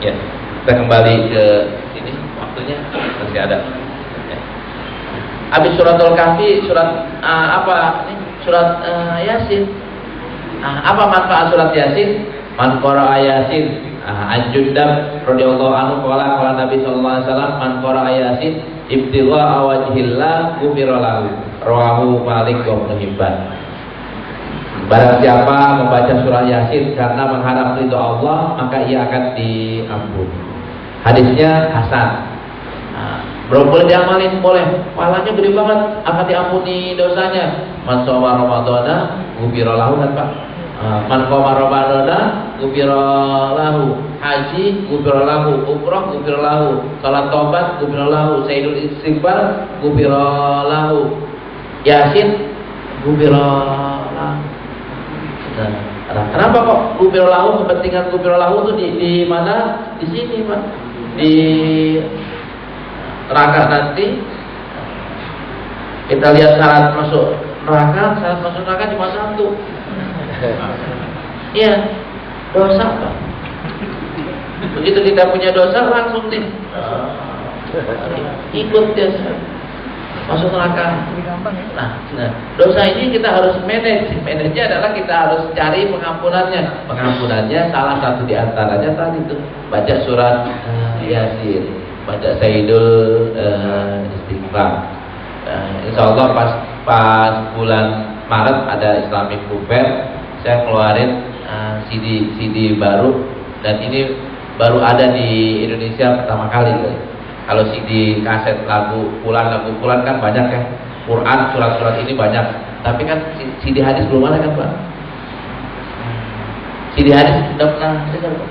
Ya, kita kembali ke ini, waktunya masih ada. Ya. Habis suratul kahfi, surat apa? Ini surat Yasin. Apa manfaat surat Yasin? Man qara'a Yasin. An-Jundab radhiyallahu anhu qala Nabi sallallahu alaihi wasallam, man qara'a Yasin ibtigha'a wajhillah ghufira lahu. Rawahu Malik wa Ibnu Hibban. Barang siapa membaca surah Yasin karena mengharap ridho Allah, maka ia akan diampuni. Hadisnya hasan. Boleh diamalin, boleh. Pahalanya gede banget, akan diampuni dosanya. Man shoma Ramadhana ghufira lahu, kan Pak? Man qama Ramadhana ghufira lahu, haji ghufira lahu, umrah ghufira lahu, salat taubat ghufira lahu, sayyidul istighfar ghufira lahu, Yasin ghufira lahu. Nah, kenapa kok ghufira lahu? Kepentingan ghufira lahu itu di mana? Di sini, Pak. Di neraka nanti kita lihat syarat masuk neraka cuma satu. Iya, dosa, Pak. Begitu kita punya dosa langsung nih ikut dia masuk neraka. Nah, dosa ini kita harus manage. Manage-nya adalah kita harus cari pengampunannya. Pengampunannya salah satu di antaranya tadi itu baca surat Yasin, baca Sayyidul Istighfar. Insya Allah pas bulan Maret ada Islamic Book Fair, saya keluarin CD baru, dan ini baru ada di Indonesia pertama kali. Kalau CD kaset lagu pulan kan banyak ya, Quran surat-surat ini banyak, tapi kan CD hadis belum ada kan Pak? CD hadis sudah pernah dengar Pak?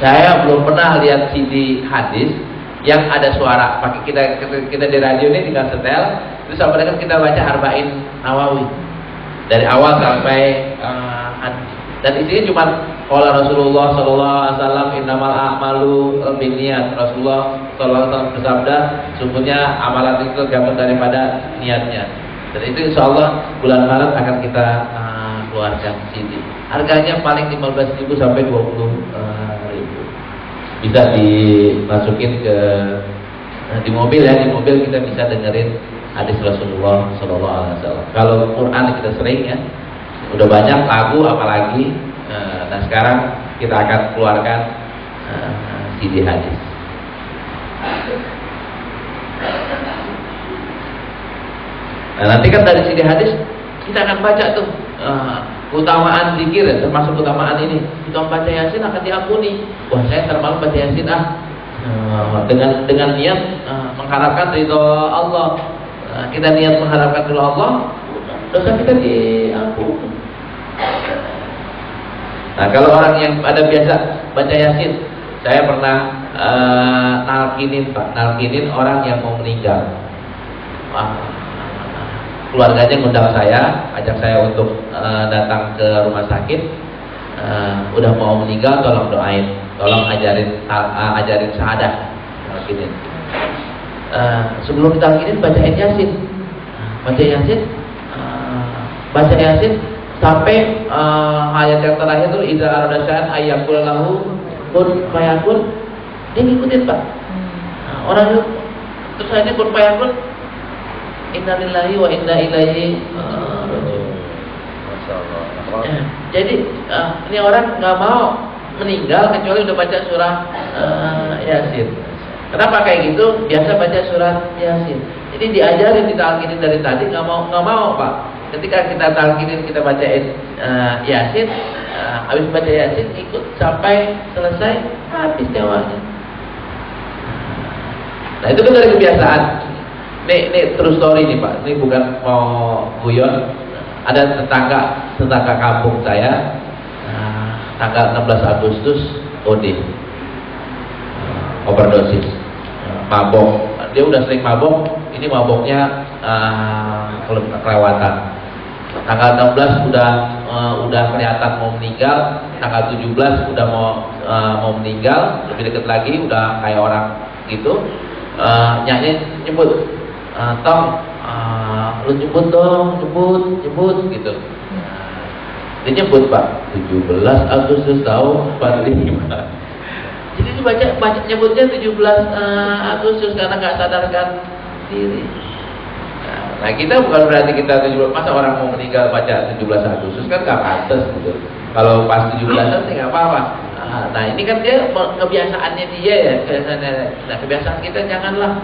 Saya belum pernah lihat CD hadis yang ada suara. Pakai kita di radio ini tinggal setel, terus sama dengan kita baca Arba'in Nawawi dari awal sampai dan isinya cuma qala Rasulullah sallallahu alaihi wasallam innamal a'malu binniyat. Rasulullah sallallahu alaihi wasallam bersabda, sungguhnya amalan itu tergantung daripada niatnya. Dan itu insyaallah bulan Maret akan kita keluarkan CD. Harganya paling 15.000 sampai 20.000. Bisa dimasukin ke Nah, di mobil ya, di mobil kita bisa dengerin hadis Rasulullah Shallallahu Alaihi Wasallam. Kalau Quran kita sering ya, udah banyak lagu apalagi. Nah sekarang kita akan keluarkan CD hadis. Nah nanti kan dari CD hadis kita akan baca tuh keutamaan zikir, termasuk keutamaan ini. Kita baca Yasin akan diampuni. Wah saya termalu baca Yasin dengan niat mengharapkan ridho Allah. Kita niat mengharapkan ridho Allah, dosa kita diampuni. Nah kalau orang yang ada biasa baca Yasin, saya pernah nalkinin orang yang mau meninggal. Keluarganya ngundang saya, ajak saya untuk datang ke rumah sakit. Udah mau meninggal, tolong doain, tolong ajarin syahadah. Talkinin. Sebelum ditalkinin bacain Yasin, baca Yasin sampai ayat yang terakhir itu idza arada syai'an ayyakul lahu kun fayakun. Dia ngikutin Pak. Orang itu terus akhirnya kun fayakun. Innalillahi wa inna ilaihi raji'un. Masyaallah. Jadi ini orang nggak mau meninggal kecuali udah baca surah Yasin. Kenapa kayak gitu? Biasa baca surat Yasin. Jadi diajarin, ditalkinin dari tadi, nggak mau Pak. Ketika kita talkinin, kita bacain Yasin, habis baca Yasin ikut sampai selesai, habis nyawanya. Nah itu kan dari kebiasaan. Ini true story nih Pak. Ini bukan mau guyon. Ada tetangga kampung saya, tanggal 16 Agustus OD, overdosis, mabok. Dia udah sering mabok. Ini maboknya kelewatan. Tanggal 16 udah kelihatan mau meninggal. Tanggal 17 udah mau meninggal. Lebih dekat lagi udah kayak orang gitu. Nyanyi nyebut, Tong, lu nyebut dong, nyebut gitu. Dia nyebut Pak, 17 Agustus tahun 45. Jadi dibaca nyebutnya 17 Agustus karena nggak sadarkan diri. Nah kita bukan berarti kita 17, masa orang mau meninggal baca 17 Agustus kan nggak pantas gitu. Kalau pas 17-an sih nggak apa-apa. Nah ini kan dia kebiasaannya dia ya, nah kebiasaan kita janganlah.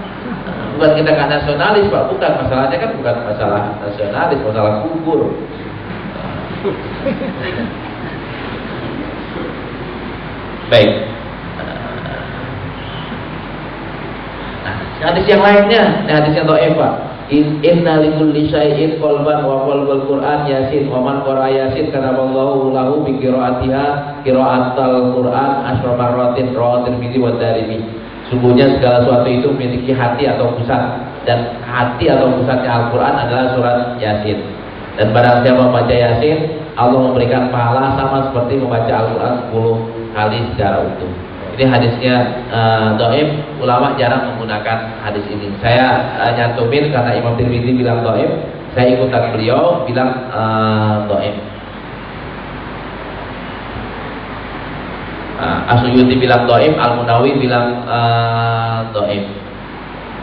Bukan kita nggak nasionalis Pak, bukan, masalahnya kan bukan masalah nasionalis, masalah kubur. Baik. Nah, hadis yang lainnya, hadis yang dhaif Pak. Inna likulli syai'in qalban wa qalbul Qur'an Yasin wa man qara Yasin kataballahu lahu bi qiraatiha qiraatal Qur'an asyra marratin rawahu Tirmidzi wa Darimi. Sungguhnya segala sesuatu itu memiliki hati atau pusat, dan hati atau pusatnya Al-Quran adalah surat Yasin. Dan barang siapa membaca Yasin, Allah memberikan pahala sama seperti membaca Al-Quran 10 kali secara utuh. Ini hadisnya dhaif, ulama jarang menggunakan hadis ini. Saya nyantumin karena Imam Tirmidzi bilang dhaif, saya ikutan beliau bilang dhaif. As-Suyuti bilang dhaif, Al-Munawi bilang dhaif,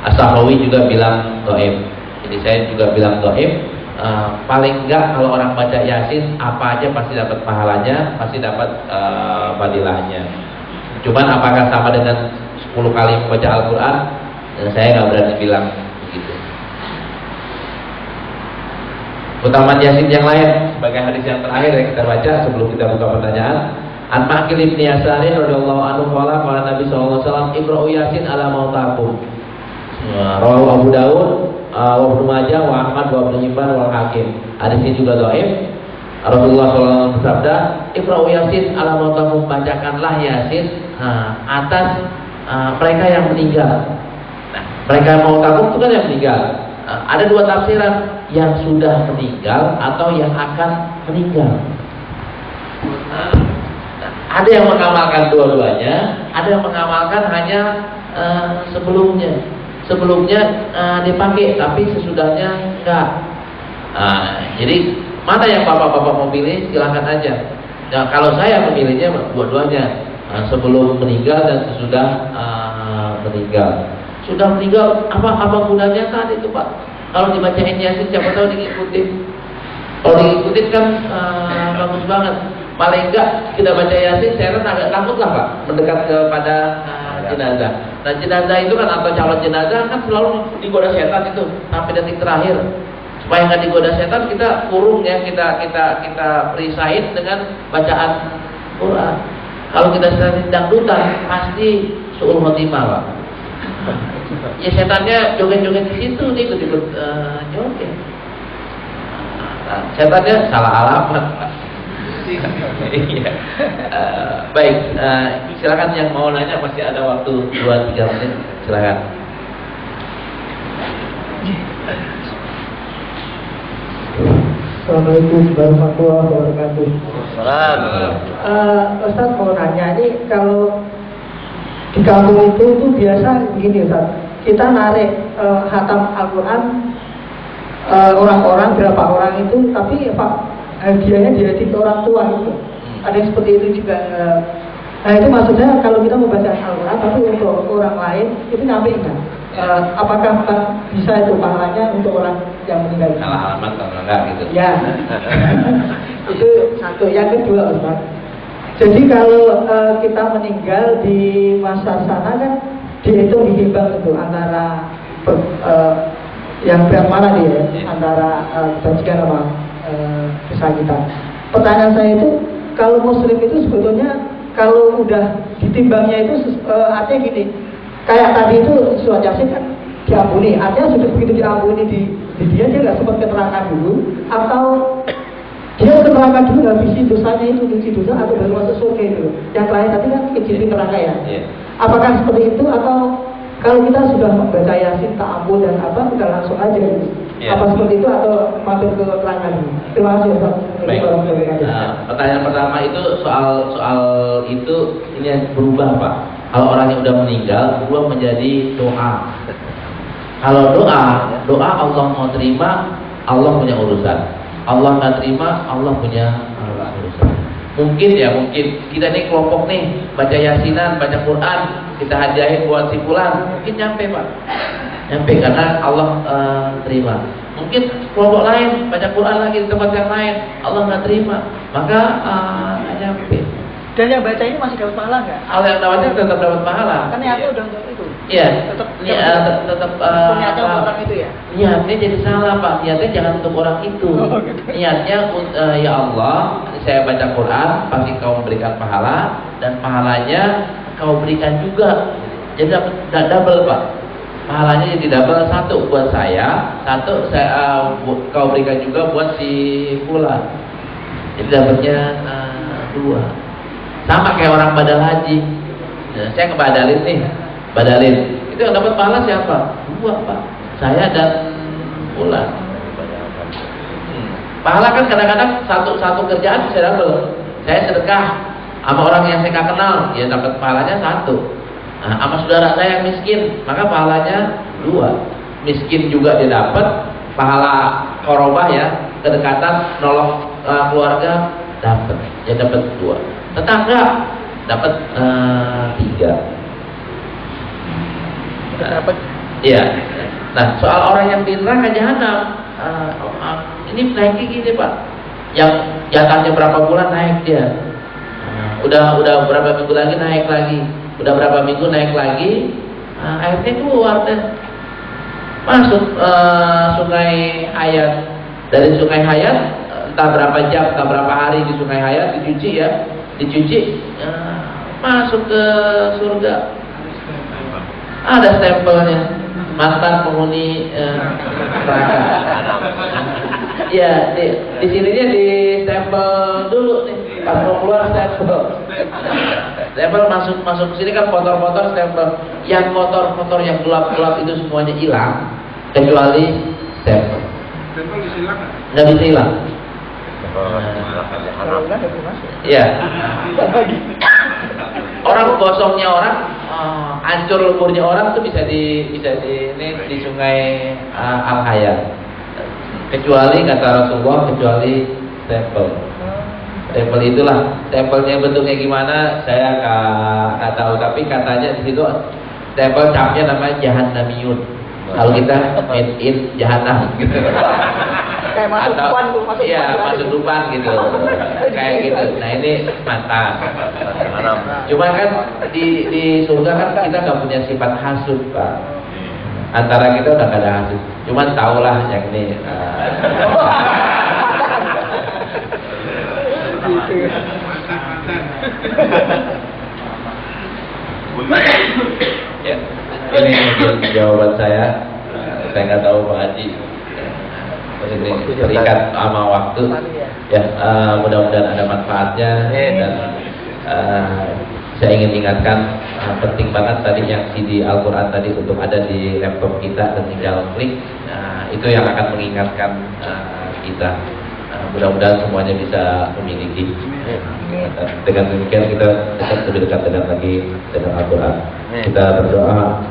As-Sakhawi juga bilang dhaif. Jadi saya juga bilang dhaif. Paling enggak kalau orang baca Yasin apa aja pasti dapat pahalanya, pasti dapat fadilahnya. Cuman apakah sama dengan 10 kali membaca Al-Quran? Saya nggak berani bilang begitu. Utamaan Yasin yang lain sebagai hadis yang terakhir yang kita baca sebelum kita buka pertanyaan. An Ma'qil bin Yasarin radhiyallahu anhu qala Nabi sallallahu alaihi wasallam iqra'u Yasin ala mautakum. Rawahu Abu Dawud wa Ibnu Majah wa Ahmad wa Ibnu Hibban wal Hakim. Hadis ini juga dhaif. Rasulullah SAW bersabda, iqra'u Yasin ala mautakum, bacakanlah Yasin atas mereka yang meninggal. Nah, mereka yang mautakum itu kan yang meninggal. Ada dua tafsiran, yang sudah meninggal atau yang akan meninggal. Ada yang mengamalkan dua-duanya, ada yang mengamalkan hanya sebelumnya. Sebelumnya dipakai, tapi sesudahnya enggak. Jadi mana yang bapak-bapak mau pilih, silahkan aja. Nah, kalau saya memilihnya dua-duanya, sebelum meninggal dan sesudah meninggal. sudah meninggal, apa gunanya saat itu Pak? Kalau dibacain Yasin siapa tahu diikutin. Kalau diikutin kan bagus banget. Paling enggak kita baca Yasin, saya kan agak takut lah Pak mendekat kepada jenazah. Nah jenazah itu kan atau calon jenazah kan selalu digoda setan itu sampai detik terakhir. Supaya nggak digoda setan kita kurung ya, kita perisain dengan bacaan Quran. Kalau kita sedang dangdutan pasti suul khotimah Pak. Ya setannya joget-joget di situ, dia ikut-ikut joget. Nah, setannya salah alamat Pak. Iya. Baik, silakan yang mau nanya, masih ada waktu 2-3 menit, silakan. Assalamualaikum warahmatullahi wabarakatuh. Salam. Ustaz mau nanya, ini kalau di kampung itu biasa begini Ustaz, kita narik khatam Al-Quran orang-orang berapa orang itu, tapi hadiahnya dihadiah ke orang tua itu. Ada yang seperti itu juga. Nah itu maksudnya kalau kita membaca Al-Quran tapi untuk orang lain itu nyampe enggak? Apakah bisa itu pahalanya untuk orang yang meninggal? Salah alamat atau enggak gitu? Ya. Itu satu. Yang kedua Ustaz, jadi kalau kita meninggal di masa sana kan dihitung ditimbang itu antara yang berat mana dia, antara kebajikan sama kesakitan. Pertanyaan saya itu, kalau muslim itu sebetulnya kalau udah ditimbangnya itu artinya gini, kayak tadi itu surat Yasin kan diampuni, artinya sudah begitu diampuni di dia nggak sempat keterangan dulu, atau dia keterangan dulu habisi dosanya itu, cuci dosa atau baru masuk surga itu. Yang terakhir tadi kan kecil neraka ya. Apakah seperti itu, atau kalau kita sudah membaca Yasin ta'ampun dan apa kita langsung aja gitu? Apa seperti itu atau mampir ke keterangan dulu? Terima kasih Ustaz. Baik. Pertanyaan pertama itu soal itu ini yang berubah Pak. Kalau orang yang udah meninggal berubah menjadi doa. Kalau doa Allah mau terima, Allah punya urusan. Allah nggak terima, Allah punya urusan. Mungkin kita nih kelompok nih baca Yasinan, baca Quran, kita hadiahin buat si fulan, mungkin nyampe Pak. Nyampe karena Allah terima. Mungkin kelompok lain baca Quran lagi di tempat yang lain, Allah nggak terima, maka nyampe. Dan yang baca ini masih dapat pahala nggak? Hal yang dapatnya tetap dapat pahala. Kan niatnya udah untuk itu. Iya. Tetap Niatnya untuk orang itu ya. Niatnya jadi salah Pak. Niatnya jangan untuk orang itu. Niatnya ya Allah, saya baca Quran, pasti kau memberikan pahala dan pahalanya kau berikan juga. Jadi dapat double Pak. Pahalanya jadi double, satu buat saya, satu kau berikan juga buat si fulan. Jadi dapatnya dua. Sama kayak orang badal haji. Nah, saya ngebadalin nih, badalin. Itu yang dapat pahala siapa? Dua Pak. Saya dan fulan. Pahala kan kadang-kadang satu kerjaan bisa double. Saya sedekah sama orang yang saya nggak kenal, ya dapat pahalanya satu. Nah, sama saudara saya yang miskin, maka pahalanya dua. Miskin juga dia dapat pahala korobah ya, kedekatan, nolong keluarga dapat, ya dapat dua. Tetangga dapat 3. Dapat. Iya. Nah, soal orang yang di neraka jahanam, ini naiknya gini Pak. Yang jatahnya berapa bulan naik dia. Udah berapa minggu lagi naik lagi. Udah berapa minggu naik lagi. Akhirnya keluar deh. Masuk Sungai Hayat. Dari Sungai Hayat entah berapa jam, entah berapa hari di Sungai Hayat dicuci ya. Dicuci masuk ke surga. Ada stempelnya, mantan penghuni neraka. Ya, di sininya di stempel dulu nih, pas mau keluar stempel. Stempel masuk ke sini kan fotor-fotor stempel. Yang fotor-fotor yang gelap-gelap itu semuanya hilang, kecuali stempel. Stempel bisa hilang nggak? Nggak bisa hilang. Iya. Orang gosongnya orang, hancur leburnya orang tuh bisa di ini di Sungai Al Hayat. Kecuali kata Rasulullah, kecuali stempel. Stempel itulah, stempelnya bentuknya gimana saya nggak tahu, tapi katanya di situ Stempel capnya namanya Jahannamiyun. Kalau kita made in Jahannam gitu. Kayak masuk depan tuh, masuk iya, depan masuk gitu. depan gitu. Kayak gitu. Nah ini mantan. Cuma kan di surga kan kita nggak punya sifat hasud, Pak. Antara kita udah gak ada hasud. Cuman tahulah yang ini. Ya, ini mungkin jawaban saya. Saya nggak tahu Pak Haji. Ini terikat sama waktu. Ya, mudah-mudahan ada manfaatnya dan saya ingin ingatkan penting banget tadi yang CD Al-Quran tadi untuk ada di laptop kita dan tinggal klik. Itu yang akan mengingatkan kita. Mudah-mudahan semuanya bisa memiliki. Dengan demikian kita lebih dekat lagi dengan Al-Quran. Kita berdoa.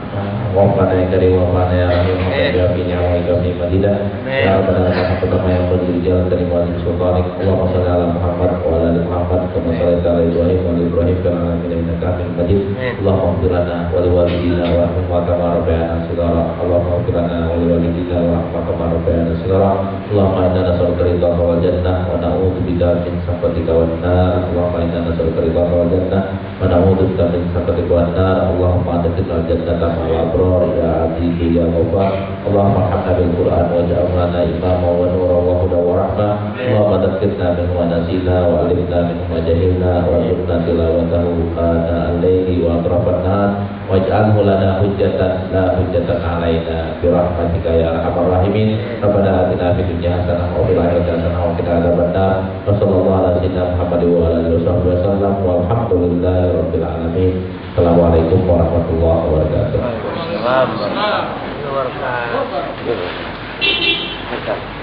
Wafana yang dari wafana yang rahim Wafana yang kami madidah Ya Rabbana laka pertama yang berdiri jalan dari wajib sultanik Allahumma salli ala Muhammad wa ala Muhammad kama salli ala Ibrahim wa ala Ibrahim kama ala innaka Hamidum Majid Allahumma ighfir lana wa liwalidina wa rahmah kama rabbayana shighara Allahumma ighfir lana wa liwalidina wa rahmah kama rabbayana shighara Allahumma inna nas'aluka ridhaka wal jannah wa na'udzubika min sakhatika wan nar Allahumma inna nas'aluka ridhaka wal jannah wa na'udzubika min sakhatika wan nar Allahumma adkhilna al-jannata ma'al ya Aziz ya Ghaffar Allahumma hamna bil Qur'an waj'alna lana imama wa nura wa huda wa rahmah Allahumma dhakkirna minhu wa nasina wa 'allimna minhu ma jahilna wa arzuqna tilawatahu ana al-laili wa atrafan nahar waj'alhu lana hujjatan la hujjatan 'alaina bi rahmatika ya arhamar rahimin Rabbana atina fid dunya hasanah wa fil akhirati hasanah wa qina adzabannar wa sallallahu ala sayyidina Muhammad wa ala alihi wasallam walhamdulillahi rabbil alamin Assalamualaikum warahmatullahi wabarakatuh. Waalaikumsalam warahmatullahi wabarakatuh.